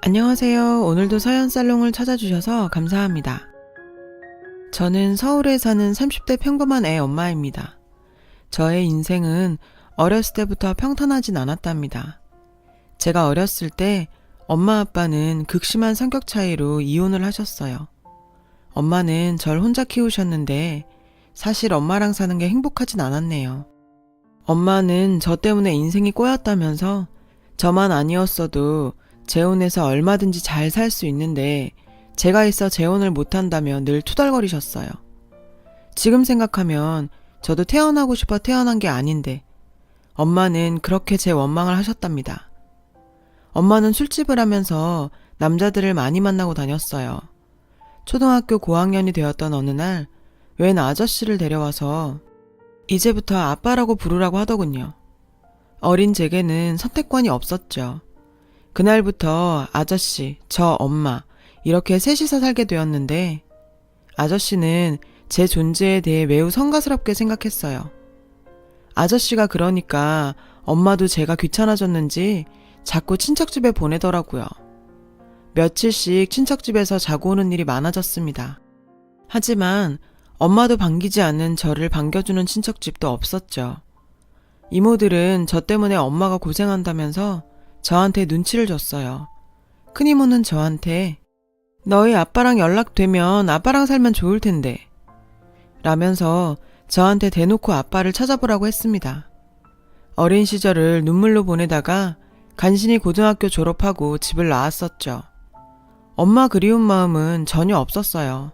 안녕하세요. 오늘도 서연살롱을 찾아주셔서 감사합니다. 저는 서울에 사는 30대 평범한 애 엄마입니다. 저의 인생은 어렸을 때부터 평탄하진 않았답니다. 제가 어렸을 때 엄마 아빠는 극심한 성격 차이로 이혼을 하셨어요. 엄마는 절 혼자 키우셨는데 사실 엄마랑 사는 게 행복하진 않았네요. 엄마는 저 때문에 인생이 꼬였다면서 저만 아니었어도 재혼해서 얼마든지 잘 살 수 있는데 제가 있어 재혼을 못한다며 늘 투덜거리셨어요. 지금 생각하면 저도 태어나고 싶어 태어난 게 아닌데 엄마는 그렇게 제 원망을 하셨답니다. 엄마는 술집을 하면서 남자들을 많이 만나고 다녔어요. 초등학교 고학년이 되었던 어느 날 웬 아저씨를 데려와서 이제부터 아빠라고 부르라고 하더군요. 어린 제게는 선택권이 없었죠. 그날부터 아저씨, 저 엄마 이렇게 셋이서 살게 되었는데 아저씨는 제 존재에 대해 매우 성가스럽게 생각했어요. 아저씨가 그러니까 엄마도 제가 귀찮아졌는지 자꾸 친척집에 보내더라고요. 며칠씩 친척집에서 자고 오는 일이 많아졌습니다. 하지만 엄마도 반기지 않는 저를 반겨주는 친척집도 없었죠. 이모들은 저 때문에 엄마가 고생한다면서 저한테 눈치를 줬어요. 큰이모는 저한테 너희 아빠랑 연락되면 아빠랑 살면 좋을 텐데 라면서 저한테 대놓고 아빠를 찾아보라고 했습니다. 어린 시절을 눈물로 보내다가 간신히 고등학교 졸업하고 집을 나왔었죠. 엄마 그리운 마음은 전혀 없었어요.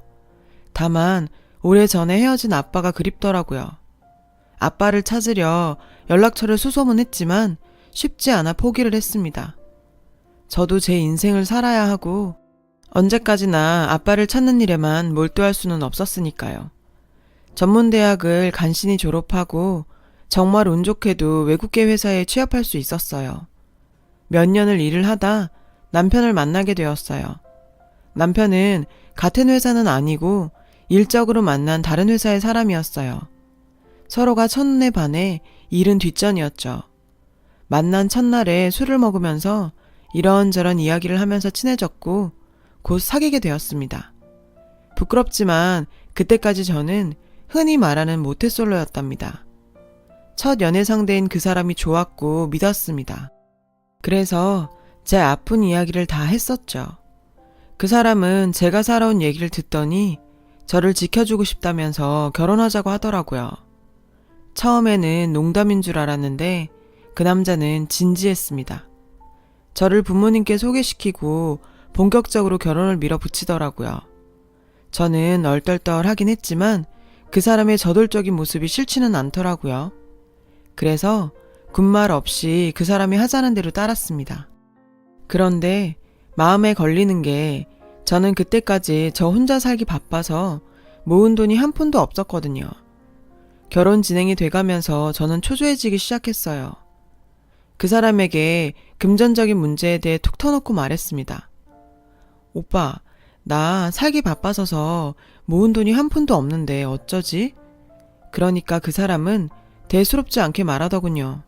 다만 오래전에 헤어진 아빠가 그립더라고요. 아빠를 찾으려 연락처를 수소문했지만 쉽지 않아 포기를 했습니다. 저도 제 인생을 살아야 하고 언제까지나 아빠를 찾는 일에만 몰두할 수는 없었으니까요. 전문대학을 간신히 졸업하고 정말 운 좋게도 외국계 회사에 취업할 수 있었어요. 몇 년을 일을 하다 남편을 만나게 되었어요. 남편은 같은 회사는 아니고 일적으로 만난 다른 회사의 사람이었어요. 서로가 첫눈에 반해 일은 뒷전이었죠. 만난 첫날에 술을 먹으면서 이런저런 이야기를 하면서 친해졌고 곧 사귀게 되었습니다. 부끄럽지만 그때까지 저는 흔히 말하는 모태솔로였답니다. 첫 연애 상대인 그 사람이 좋았고 믿었습니다. 그래서 제 아픈 이야기를 다 했었죠. 그 사람은 제가 살아온 얘기를 듣더니 저를 지켜주고 싶다면서 결혼하자고 하더라고요. 처음에는 농담인 줄 알았는데 그 남자는 진지했습니다. 저를 부모님께 소개시키고 본격적으로 결혼을 밀어붙이더라고요. 저는 얼떨떨하긴 했지만 그 사람의 저돌적인 모습이 싫지는 않더라고요. 그래서 군말 없이 그 사람이 하자는 대로 따랐습니다. 그런데 마음에 걸리는 게 저는 그때까지 저 혼자 살기 바빠서 모은 돈이 한 푼도 없었거든요. 결혼 진행이 돼가면서 저는 초조해지기 시작했어요. 그 사람에게 금전적인 문제에 대해 툭 터놓고 말했습니다. 오빠, 나 살기 바빠서서 모은 돈이 한 푼도 없는데 어쩌지? 그러니까 그 사람은 대수롭지 않게 말하더군요.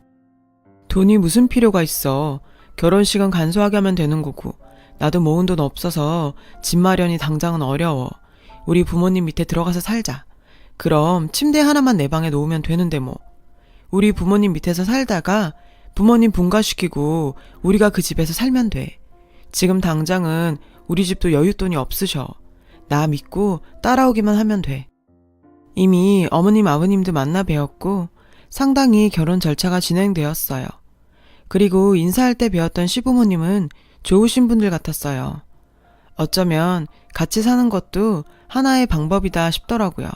돈이 무슨 필요가 있어. 결혼식은 간소하게 하면 되는 거고 나도 모은 돈 없어서 집 마련이 당장은 어려워. 우리 부모님 밑에 들어가서 살자. 그럼 침대 하나만 내 방에 놓으면 되는데 뭐. 우리 부모님 밑에서 살다가 부모님 분가시키고 우리가 그 집에서 살면 돼. 지금 당장은 우리 집도 여윳돈이 없으셔. 나 믿고 따라오기만 하면 돼. 이미 어머님 아버님도 만나 뵈었고 상당히 결혼 절차가 진행되었어요. 그리고 인사할 때 뵈었던 시부모님은 좋으신 분들 같았어요. 어쩌면 같이 사는 것도 하나의 방법이다 싶더라고요.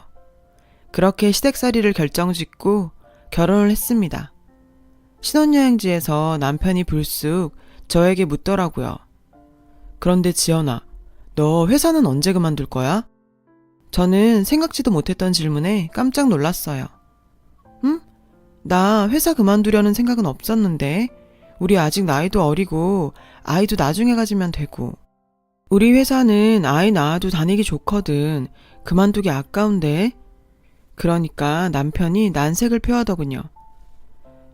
그렇게 시댁살이를 결정짓고 결혼을 했습니다. 신혼여행지에서 남편이 불쑥 저에게 묻더라고요. 그런데 지연아, 너 회사는 언제 그만둘 거야? 저는 생각지도 못했던 질문에 깜짝 놀랐어요. 응? 나 회사 그만두려는 생각은 없었는데 우리 아직 나이도 어리고 아이도 나중에 가지면 되고 우리 회사는 아이 낳아도 다니기 좋거든. 그만두기 아까운데. 그러니까 남편이 난색을 표하더군요.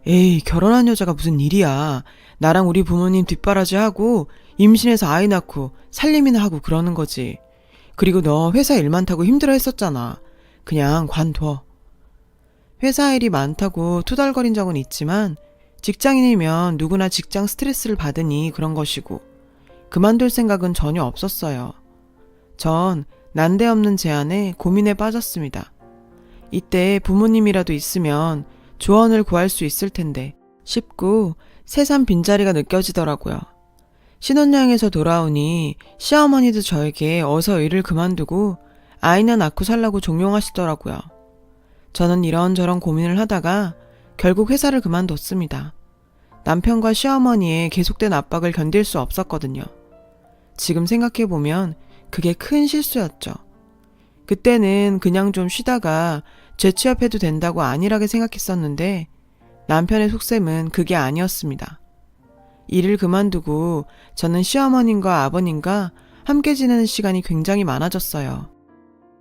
에이, 결혼한 여자가 무슨 일이야. 나랑 우리 부모님 뒷바라지하고 임신해서 아이 낳고 살림이나 하고 그러는 거지. 그리고 너 회사 일 많다고 힘들어 했었잖아. 그냥 관둬. 회사 일이 많다고 투덜거린 적은 있지만 직장인이면 누구나 직장 스트레스를 받으니 그런 것이고 그만둘 생각은 전혀 없었어요. 전 난데없는 제안에 고민에 빠졌습니다. 이때 부모님이라도 있으면 조언을 구할 수 있을 텐데 싶고 새삼 빈자리가 느껴지더라고요. 신혼여행에서 돌아오니 시어머니도 저에게 어서 일을 그만두고 아이나 낳고 살라고 종용하시더라고요. 저는 이런저런 고민을 하다가 결국 회사를 그만뒀습니다. 남편과 시어머니의 계속된 압박을 견딜 수 없었거든요. 지금 생각해보면 그게 큰 실수였죠. 그때는 그냥 좀 쉬다가 재취업해도 된다고 안일하게 생각했었는데 남편의 속셈은 그게 아니었습니다. 일을 그만두고 저는 시어머님과 아버님과 함께 지내는 시간이 굉장히 많아졌어요.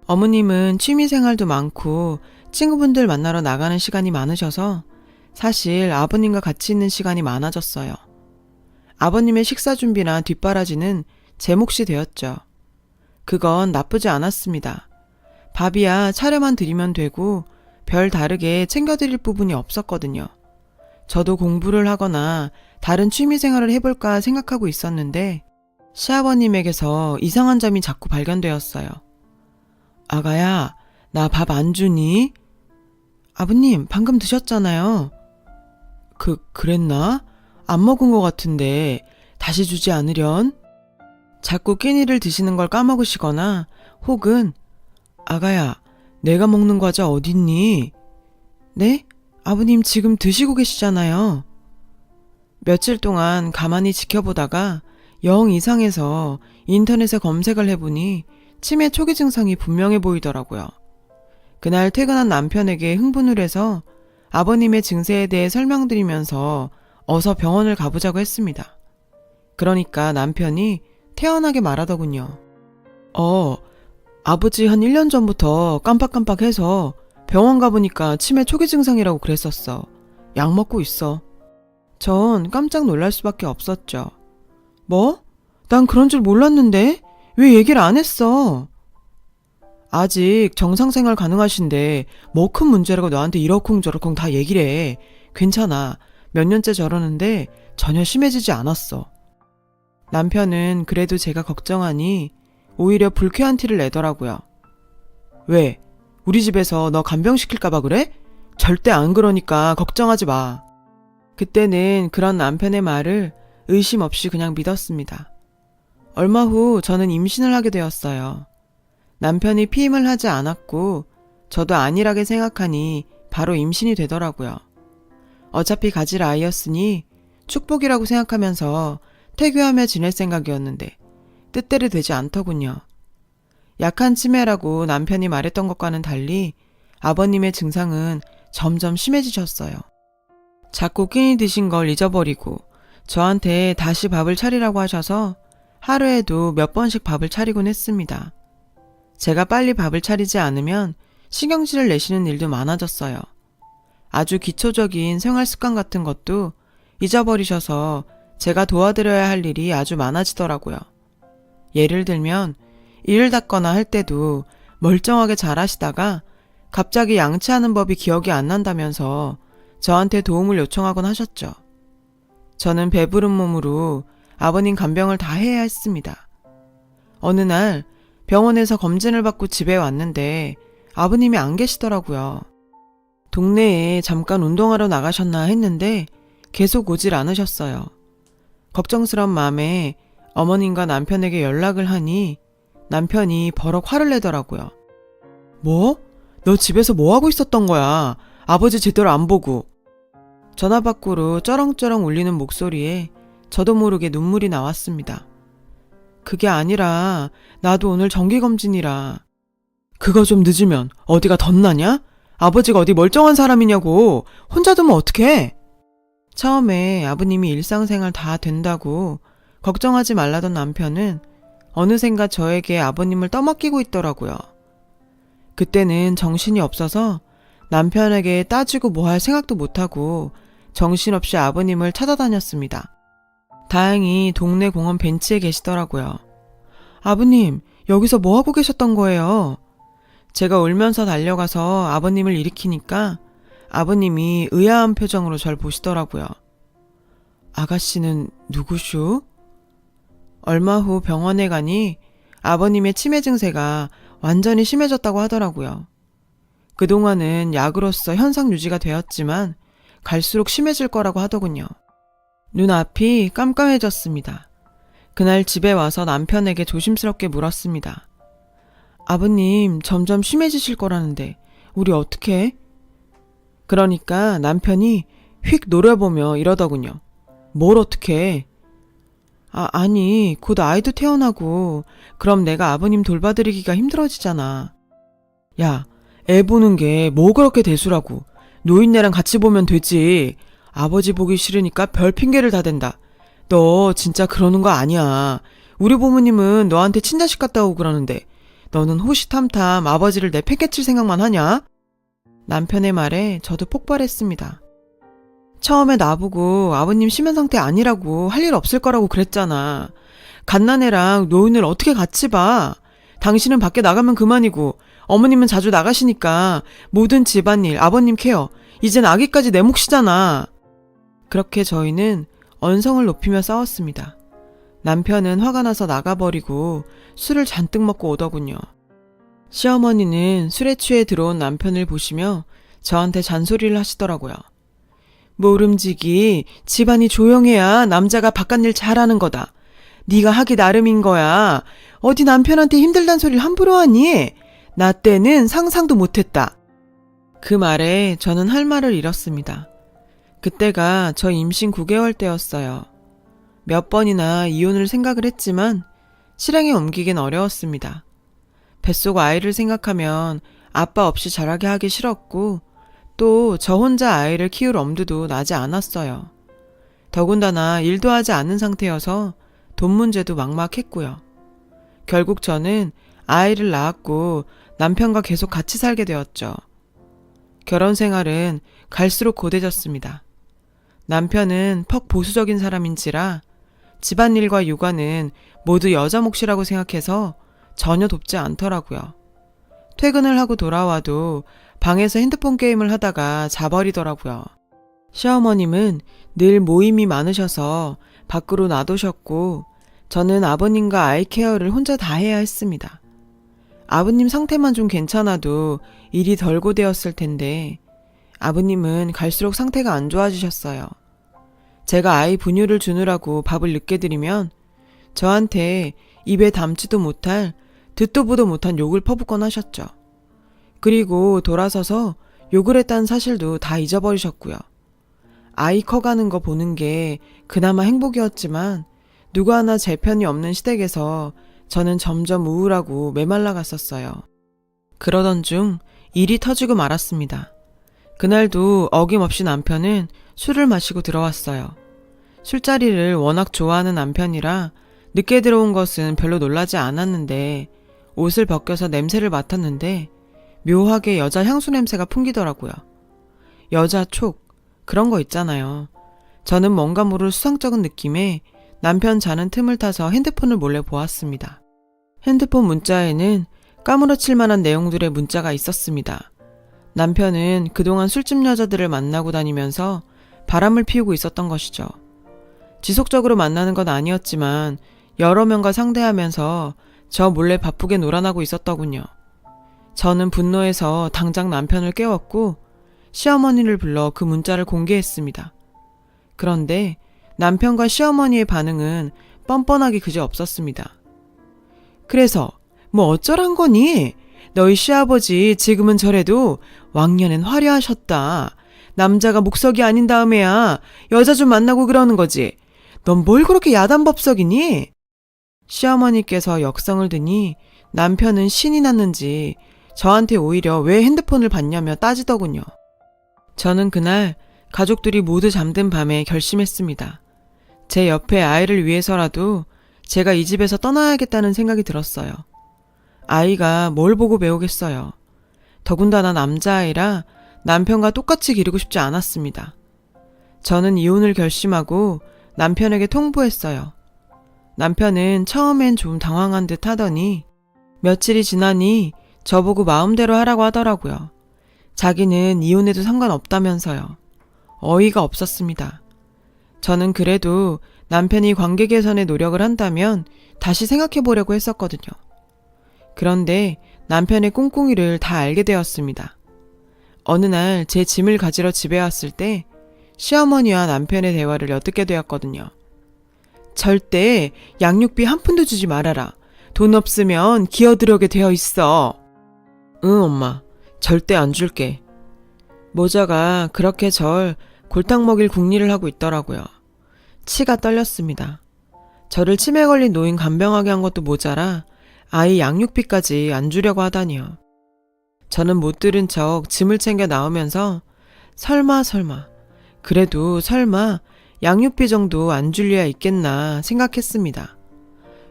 어머님은 취미생활도 많고 친구분들 만나러 나가는 시간이 많으셔서 사실 아버님과 같이 있는 시간이 많아졌어요. 아버님의 식사 준비나 뒷바라지는 제 몫이 되었죠. 그건 나쁘지 않았습니다. 밥이야 차려만 드리면 되고 별 다르게 챙겨드릴 부분이 없었거든요. 저도 공부를 하거나 다른 취미생활을 해볼까 생각하고 있었는데 시아버님에게서 이상한 점이 자꾸 발견되었어요. 아가야, 나 밥 안 주니? 아버님, 방금 드셨잖아요. 그랬나? 안 먹은 것 같은데 다시 주지 않으련? 자꾸 끼니를 드시는 걸 까먹으시거나 혹은 아가야, 내가 먹는 과자 어딨니? 네? 아버님 지금 드시고 계시잖아요. 며칠 동안 가만히 지켜보다가 영 이상해서 인터넷에 검색을 해보니 치매 초기 증상이 분명해 보이더라고요. 그날 퇴근한 남편에게 흥분을 해서 아버님의 증세에 대해 설명드리면서 어서 병원을 가보자고 했습니다. 그러니까 남편이 태연하게 말하더군요. 아버지 한 1년 전부터 깜빡깜빡해서 병원 가보니까 치매 초기 증상이라고 그랬었어. 약 먹고 있어. 전 깜짝 놀랄 수밖에 없었죠. 뭐? 난 그런 줄 몰랐는데 왜 얘기를 안 했어? 아직 정상생활 가능하신데 뭐 큰 문제라고 너한테 이러쿵저러쿵 다 얘기를 해. 괜찮아. 몇 년째 저러는데 전혀 심해지지 않았어. 남편은 그래도 제가 걱정하니 오히려 불쾌한 티를 내더라고요. 왜? 우리 집에서 너 간병시킬까봐 그래? 절대 안 그러니까 걱정하지 마. 그때는 그런 남편의 말을 의심 없이 그냥 믿었습니다. 얼마 후 저는 임신을 하게 되었어요. 남편이 피임을 하지 않았고 저도 안일하게 생각하니 바로 임신이 되더라고요. 어차피 가질 아이였으니 축복이라고 생각하면서 태교하며 지낼 생각이었는데 뜻대로 되지 않더군요. 약한 치매라고 남편이 말했던 것과는 달리 아버님의 증상은 점점 심해지셨어요. 자꾸 끼니 드신 걸 잊어버리고 저한테 다시 밥을 차리라고 하셔서 하루에도 몇 번씩 밥을 차리곤 했습니다. 제가 빨리 밥을 차리지 않으면 신경질을 내시는 일도 많아졌어요. 아주 기초적인 생활 습관 같은 것도 잊어버리셔서 제가 도와드려야 할 일이 아주 많아지더라고요. 예를 들면 일을 닦거나 할 때도 멀쩡하게 잘 하시다가 갑자기 양치하는 법이 기억이 안 난다면서 저한테 도움을 요청하곤 하셨죠. 저는 배부른 몸으로 아버님 간병을 다 해야 했습니다. 어느 날 병원에서 검진을 받고 집에 왔는데 아버님이 안 계시더라고요. 동네에 잠깐 운동하러 나가셨나 했는데 계속 오질 않으셨어요. 걱정스러운 마음에 어머님과 남편에게 연락을 하니 남편이 버럭 화를 내더라고요. 뭐? 너 집에서 뭐 하고 있었던 거야? 아버지 제대로 안 보고. 전화 밖으로 쩌렁쩌렁 울리는 목소리에 저도 모르게 눈물이 나왔습니다. 그게 아니라 나도 오늘 정기검진이라. 그거 좀 늦으면 어디가 덧나냐? 아버지가 어디 멀쩡한 사람이냐고. 혼자 두면 어떡해? 처음에 아버님이 일상생활 다 된다고 걱정하지 말라던 남편은 어느샌가 저에게 아버님을 떠맡기고 있더라고요. 그때는 정신이 없어서 남편에게 따지고 뭐 할 생각도 못하고 정신없이 아버님을 찾아다녔습니다. 다행히 동네 공원 벤치에 계시더라고요. 아버님, 여기서 뭐 하고 계셨던 거예요? 제가 울면서 달려가서 아버님을 일으키니까 아버님이 의아한 표정으로 절 보시더라고요. 아가씨는 누구슈? 얼마 후 병원에 가니 아버님의 치매 증세가 완전히 심해졌다고 하더라고요. 그동안은 약으로서 현상 유지가 되었지만 갈수록 심해질 거라고 하더군요. 눈앞이 깜깜해졌습니다. 그날 집에 와서 남편에게 조심스럽게 물었습니다. 아버님 점점 심해지실 거라는데 우리 어떻게? 그러니까 남편이 휙 노려보며 이러더군요. 뭘 어떻게? 아니 곧 아이도 태어나고 그럼 내가 아버님 돌봐드리기가 힘들어지잖아. 야, 애 보는 게 뭐 그렇게 대수라고. 노인네랑 같이 보면 되지. 아버지 보기 싫으니까 별 핑계를 다 댄다. 너 진짜 그러는 거 아니야. 우리 부모님은 너한테 친자식 같다고 그러는데 너는 호시탐탐 아버지를 내팽개칠 생각만 하냐? 남편의 말에 저도 폭발했습니다. 처음에 나보고 아버님 심한 상태 아니라고 할 일 없을 거라고 그랬잖아. 갓난애랑 노인을 어떻게 같이 봐. 당신은 밖에 나가면 그만이고 어머님은 자주 나가시니까 모든 집안일, 아버님 케어, 이젠 아기까지 내 몫이잖아. 그렇게 저희는 언성을 높이며 싸웠습니다. 남편은 화가 나서 나가버리고 술을 잔뜩 먹고 오더군요. 시어머니는 술에 취해 들어온 남편을 보시며 저한테 잔소리를 하시더라고요. 모름지기, 집안이 조용해야 남자가 바깥일 잘하는 거다. 네가 하기 나름인 거야. 어디 남편한테 힘들단 소리를 함부로 하니? 나 때는 상상도 못했다. 그 말에 저는 할 말을 잃었습니다. 그때가 저 임신 9개월 때였어요. 몇 번이나 이혼을 생각을 했지만 실행에 옮기긴 어려웠습니다. 뱃속 아이를 생각하면 아빠 없이 자라게 하기 싫었고 또 저 혼자 아이를 키울 엄두도 나지 않았어요. 더군다나 일도 하지 않은 상태여서 돈 문제도 막막했고요. 결국 저는 아이를 낳았고 남편과 계속 같이 살게 되었죠. 결혼 생활은 갈수록 고되졌습니다. 남편은 퍽 보수적인 사람인지라 집안일과 육아는 모두 여자 몫이라고 생각해서 전혀 돕지 않더라고요. 퇴근을 하고 돌아와도 방에서 핸드폰 게임을 하다가 자버리더라고요. 시어머님은 늘 모임이 많으셔서 밖으로 놔두셨고 저는 아버님과 아이 케어를 혼자 다 해야 했습니다. 아버님 상태만 좀 괜찮아도 일이 덜 고되었을 텐데 아버님은 갈수록 상태가 안 좋아지셨어요. 제가 아이 분유를 주느라고 밥을 늦게 드리면 저한테 입에 담지도 못할 듣도 보도 못한 욕을 퍼붓곤 하셨죠. 그리고 돌아서서 욕을 했다는 사실도 다 잊어버리셨고요. 아이 커가는 거 보는 게 그나마 행복이었지만 누구 하나 제 편이 없는 시댁에서 저는 점점 우울하고 메말라 갔었어요. 그러던 중 일이 터지고 말았습니다. 그날도 어김없이 남편은 술을 마시고 들어왔어요. 술자리를 워낙 좋아하는 남편이라 늦게 들어온 것은 별로 놀라지 않았는데 옷을 벗겨서 냄새를 맡았는데 묘하게 여자 향수 냄새가 풍기더라고요. 여자 촉, 그런 거 있잖아요. 저는 뭔가 모를 수상쩍은 느낌에 남편 자는 틈을 타서 핸드폰을 몰래 보았습니다. 핸드폰 문자에는 까무러칠 만한 내용들의 문자가 있었습니다. 남편은 그동안 술집 여자들을 만나고 다니면서 바람을 피우고 있었던 것이죠. 지속적으로 만나는 건 아니었지만 여러 명과 상대하면서 저 몰래 바쁘게 놀아나고 있었더군요. 저는 분노해서 당장 남편을 깨웠고 시어머니를 불러 그 문자를 공개했습니다. 그런데 남편과 시어머니의 반응은 뻔뻔하기 그지 없었습니다. 그래서 뭐 어쩌란 거니? 너희 시아버지 지금은 저래도 왕년엔 화려하셨다. 남자가 목석이 아닌 다음에야 여자 좀 만나고 그러는 거지. 넌 뭘 그렇게 야단법석이니? 시어머니께서 역성을 드니 남편은 신이 났는지 저한테 오히려 왜 핸드폰을 봤냐며 따지더군요. 저는 그날 가족들이 모두 잠든 밤에 결심했습니다. 제 옆에 아이를 위해서라도 제가 이 집에서 떠나야겠다는 생각이 들었어요. 아이가 뭘 보고 배우겠어요. 더군다나 남자아이라 남편과 똑같이 기르고 싶지 않았습니다. 저는 이혼을 결심하고 남편에게 통보했어요. 남편은 처음엔 좀 당황한 듯 하더니 며칠이 지나니 저보고 마음대로 하라고 하더라고요. 자기는 이혼해도 상관없다면서요. 어이가 없었습니다. 저는 그래도 남편이 관계 개선에 노력을 한다면 다시 생각해 보려고 했었거든요. 그런데 남편의 꿍꿍이를 다 알게 되었습니다. 어느 날 제 짐을 가지러 집에 왔을 때 시어머니와 남편의 대화를 엿듣게 되었거든요. 절대 양육비 한 푼도 주지 말아라. 돈 없으면 기어들어오게 되어 있어. 응, 엄마. 절대 안 줄게. 모자가 그렇게 절 골탕 먹일 궁리를 하고 있더라고요. 치가 떨렸습니다. 저를 치매 걸린 노인 간병하게 한 것도 모자라 아이 양육비까지 안 주려고 하다니요. 저는 못 들은 척 짐을 챙겨 나오면서 설마 그래도 설마 양육비 정도 안 줄 리야 있겠나 생각했습니다.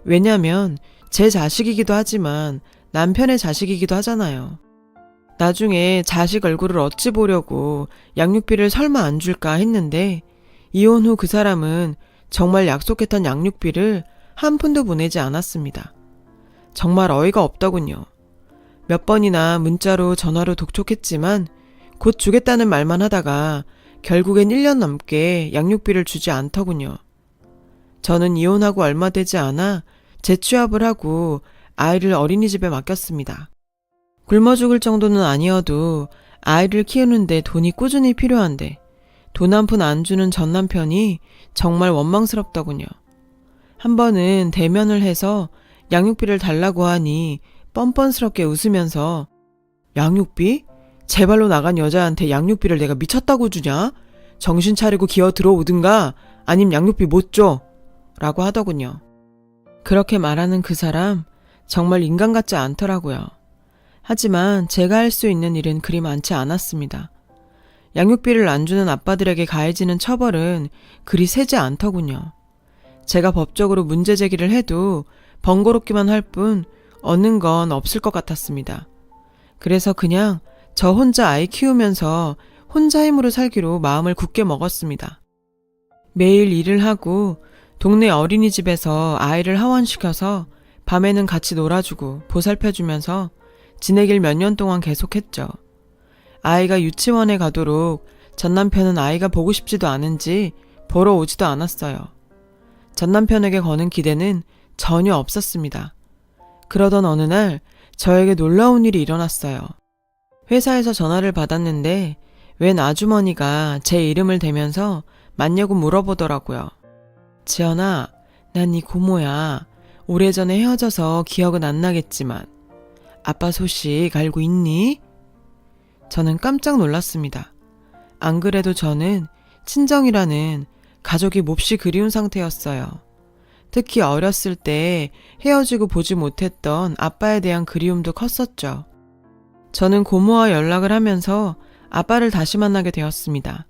왜냐면 제 자식이기도 하지만 남편의 자식이기도 하잖아요. 나중에 자식 얼굴을 어찌 보려고 양육비를 설마 안 줄까 했는데 이혼 후 그 사람은 정말 약속했던 양육비를 한 푼도 보내지 않았습니다. 정말 어이가 없더군요. 몇 번이나 문자로 전화로 독촉했지만 곧 주겠다는 말만 하다가 결국엔 1년 넘게 양육비를 주지 않더군요. 저는 이혼하고 얼마 되지 않아 재취업을 하고 아이를 어린이집에 맡겼습니다. 굶어 죽을 정도는 아니어도 아이를 키우는데 돈이 꾸준히 필요한데 돈 한 푼 안 주는 전 남편이 정말 원망스럽더군요. 한 번은 대면을 해서 양육비를 달라고 하니 뻔뻔스럽게 웃으면서 양육비? 제 발로 나간 여자한테 양육비를 내가 미쳤다고 주냐? 정신 차리고 기어 들어오든가 아님 양육비 못 줘 라고 하더군요. 그렇게 말하는 그 사람 정말 인간 같지 않더라고요. 하지만 제가 할 수 있는 일은 그리 많지 않았습니다. 양육비를 안 주는 아빠들에게 가해지는 처벌은 그리 세지 않더군요. 제가 법적으로 문제 제기를 해도 번거롭기만 할 뿐 얻는 건 없을 것 같았습니다. 그래서 그냥 저 혼자 아이 키우면서 혼자 힘으로 살기로 마음을 굳게 먹었습니다. 매일 일을 하고 동네 어린이집에서 아이를 하원시켜서 밤에는 같이 놀아주고 보살펴주면서 지내길 몇 년 동안 계속했죠. 아이가 유치원에 가도록 전 남편은 아이가 보고 싶지도 않은지 보러 오지도 않았어요. 전 남편에게 거는 기대는 전혀 없었습니다. 그러던 어느 날 저에게 놀라운 일이 일어났어요. 회사에서 전화를 받았는데 웬 아주머니가 제 이름을 대면서 맞냐고 물어보더라고요. 지연아, 난 네 고모야. 오래전에 헤어져서 기억은 안 나겠지만 아빠 소식 알고 있니? 저는 깜짝 놀랐습니다. 안 그래도 저는 친정이라는 가족이 몹시 그리운 상태였어요. 특히 어렸을 때 헤어지고 보지 못했던 아빠에 대한 그리움도 컸었죠. 저는 고모와 연락을 하면서 아빠를 다시 만나게 되었습니다.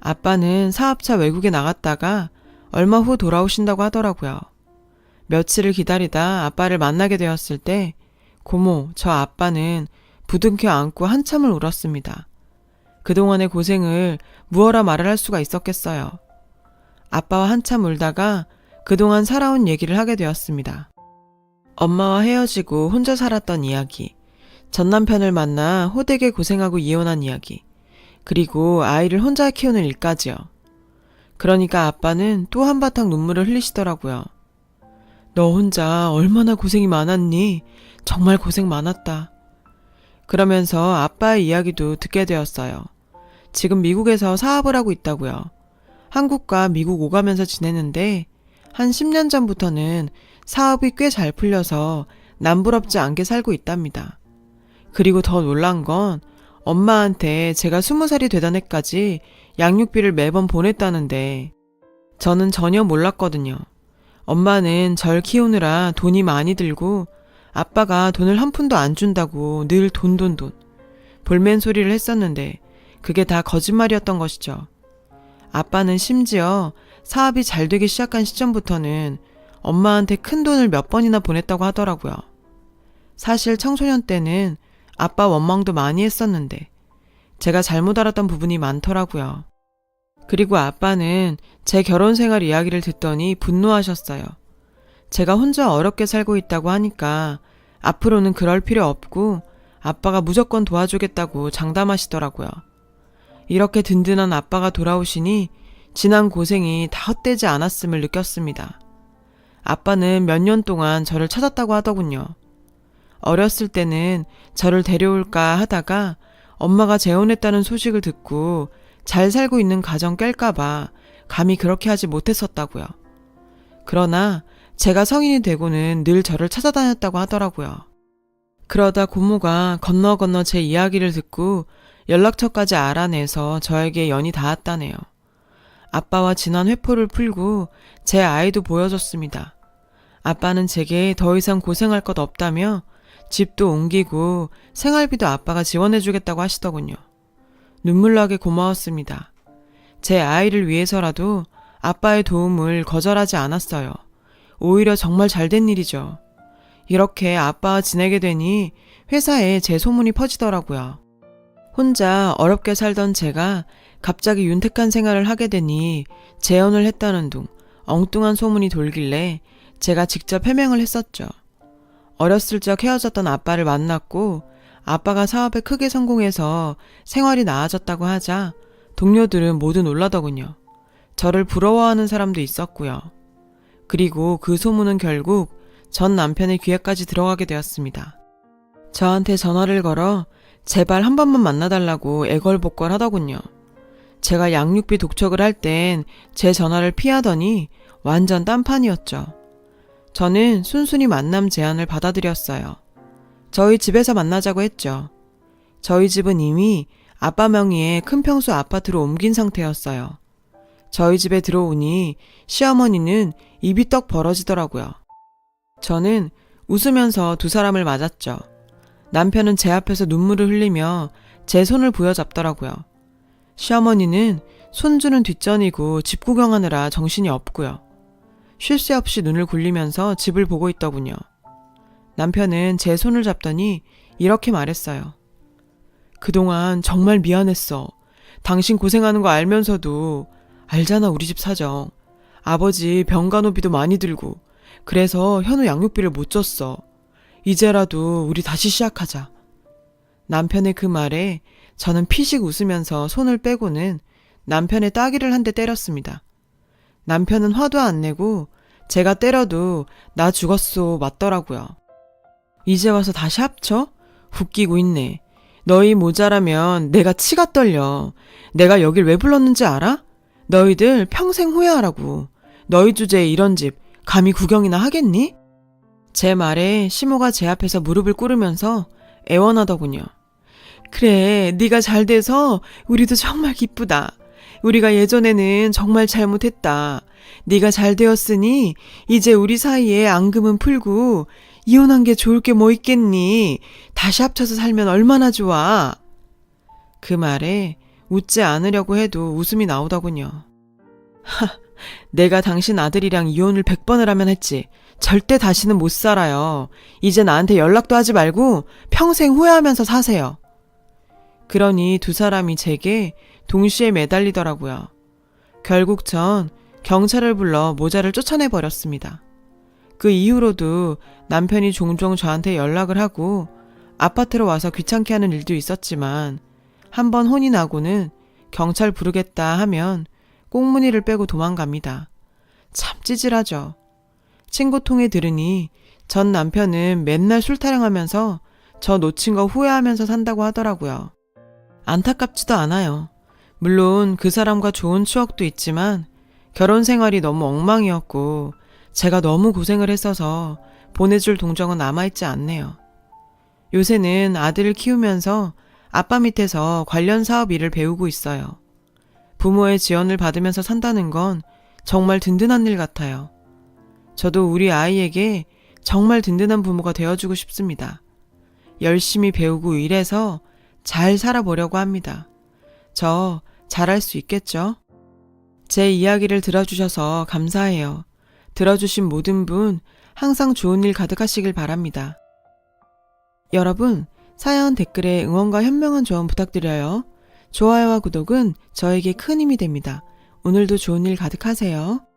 아빠는 사업차 외국에 나갔다가 얼마 후 돌아오신다고 하더라고요. 며칠을 기다리다 아빠를 만나게 되었을 때 고모, 저 아빠는 부둥켜 안고 한참을 울었습니다. 그동안의 고생을 무어라 말을 할 수가 있었겠어요. 아빠와 한참 울다가 그동안 살아온 얘기를 하게 되었습니다. 엄마와 헤어지고 혼자 살았던 이야기, 전 남편을 만나 호되게 고생하고 이혼한 이야기, 그리고 아이를 혼자 키우는 일까지요. 그러니까 아빠는 또 한바탕 눈물을 흘리시더라고요. 너 혼자 얼마나 고생이 많았니? 정말 고생 많았다. 그러면서 아빠의 이야기도 듣게 되었어요. 지금 미국에서 사업을 하고 있다고요. 한국과 미국 오가면서 지내는데 한 10년 전부터는 사업이 꽤 잘 풀려서 남부럽지 않게 살고 있답니다. 그리고 더 놀란 건 엄마한테 제가 20살이 되던 해까지 양육비를 매번 보냈다는데 저는 전혀 몰랐거든요. 엄마는 절 키우느라 돈이 많이 들고 아빠가 돈을 한 푼도 안 준다고 늘 돈 볼멘 소리를 했었는데 그게 다 거짓말이었던 것이죠. 아빠는 심지어 사업이 잘 되기 시작한 시점부터는 엄마한테 큰 돈을 몇 번이나 보냈다고 하더라고요. 사실 청소년 때는 아빠 원망도 많이 했었는데 제가 잘못 알았던 부분이 많더라고요. 그리고 아빠는 제 결혼 생활 이야기를 듣더니 분노하셨어요. 제가 혼자 어렵게 살고 있다고 하니까 앞으로는 그럴 필요 없고 아빠가 무조건 도와주겠다고 장담하시더라고요. 이렇게 든든한 아빠가 돌아오시니 지난 고생이 다 헛되지 않았음을 느꼈습니다. 아빠는 몇 년 동안 저를 찾았다고 하더군요. 어렸을 때는 저를 데려올까 하다가 엄마가 재혼했다는 소식을 듣고 잘 살고 있는 가정 깰까봐 감히 그렇게 하지 못했었다고요. 그러나 제가 성인이 되고는 늘 저를 찾아다녔다고 하더라고요. 그러다 고모가 건너 제 이야기를 듣고 연락처까지 알아내서 저에게 연이 닿았다네요. 아빠와 지난 회포를 풀고 제 아이도 보여줬습니다. 아빠는 제게 더 이상 고생할 것 없다며 집도 옮기고 생활비도 아빠가 지원해주겠다고 하시더군요. 눈물나게 고마웠습니다. 제 아이를 위해서라도 아빠의 도움을 거절하지 않았어요. 오히려 정말 잘된 일이죠. 이렇게 아빠와 지내게 되니 회사에 제 소문이 퍼지더라고요. 혼자 어렵게 살던 제가 갑자기 윤택한 생활을 하게 되니 재혼을 했다는 둥 엉뚱한 소문이 돌길래 제가 직접 해명을 했었죠. 어렸을 적 헤어졌던 아빠를 만났고 아빠가 사업에 크게 성공해서 생활이 나아졌다고 하자 동료들은 모두 놀라더군요. 저를 부러워하는 사람도 있었고요. 그리고 그 소문은 결국 전 남편의 귀에까지 들어가게 되었습니다. 저한테 전화를 걸어 제발 한 번만 만나달라고 애걸복걸 하더군요. 제가 양육비 독촉을 할 땐 제 전화를 피하더니 완전 딴판이었죠. 저는 순순히 만남 제안을 받아들였어요. 저희 집에서 만나자고 했죠. 저희 집은 이미 아빠 명의의 큰 평수 아파트로 옮긴 상태였어요. 저희 집에 들어오니 시어머니는 입이 떡 벌어지더라고요. 저는 웃으면서 두 사람을 맞았죠. 남편은 제 앞에서 눈물을 흘리며 제 손을 부여잡더라고요. 시어머니는 손주는 뒷전이고 집 구경하느라 정신이 없고요. 쉴 새 없이 눈을 굴리면서 집을 보고 있더군요. 남편은 제 손을 잡더니 이렇게 말했어요. 그동안 정말 미안했어. 당신 고생하는 거 알면서도 알잖아 우리 집 사정. 아버지 병간호비도 많이 들고 그래서 현우 양육비를 못 줬어. 이제라도 우리 다시 시작하자. 남편의 그 말에 저는 피식 웃으면서 손을 빼고는 남편의 따귀를 한 대 때렸습니다. 남편은 화도 안 내고 제가 때려도 나 죽었소 맞더라고요. 이제 와서 다시 합쳐? 웃기고 있네. 너희 모자라면 내가 치가 떨려. 내가 여길 왜 불렀는지 알아? 너희들 평생 후회하라고. 너희 주제에 이런 집 감히 구경이나 하겠니? 제 말에 시모가 제 앞에서 무릎을 꿇으면서 애원하더군요. 그래, 네가 잘 돼서 우리도 정말 기쁘다. 우리가 예전에는 정말 잘못했다. 네가 잘 되었으니 이제 우리 사이에 앙금은 풀고 이혼한 게 좋을 게 뭐 있겠니? 다시 합쳐서 살면 얼마나 좋아. 그 말에 웃지 않으려고 해도 웃음이 나오더군요. 내가 당신 아들이랑 이혼을 100번을 하면 했지. 절대 다시는 못 살아요. 이제 나한테 연락도 하지 말고 평생 후회하면서 사세요. 그러니 두 사람이 제게 동시에 매달리더라고요. 결국 전 경찰을 불러 모자를 쫓아내버렸습니다. 그 이후로도 남편이 종종 저한테 연락을 하고 아파트로 와서 귀찮게 하는 일도 있었지만 한번 혼이 나고는 경찰 부르겠다 하면 꽁무니를 빼고 도망갑니다. 참 찌질하죠. 친구 통해 들으니 전 남편은 맨날 술 타령하면서 저 놓친 거 후회하면서 산다고 하더라고요. 안타깝지도 않아요. 물론 그 사람과 좋은 추억도 있지만 결혼 생활이 너무 엉망이었고 제가 너무 고생을 했어서 보내줄 동정은 남아있지 않네요. 요새는 아들을 키우면서 아빠 밑에서 관련 사업 일을 배우고 있어요. 부모의 지원을 받으면서 산다는 건 정말 든든한 일 같아요. 저도 우리 아이에게 정말 든든한 부모가 되어주고 싶습니다. 열심히 배우고 일해서 잘 살아보려고 합니다. 저 잘할 수 있겠죠? 제 이야기를 들어주셔서 감사해요. 들어주신 모든 분 항상 좋은 일 가득하시길 바랍니다. 여러분, 사연 댓글에 응원과 현명한 조언 부탁드려요. 좋아요와 구독은 저에게 큰 힘이 됩니다. 오늘도 좋은 일 가득하세요.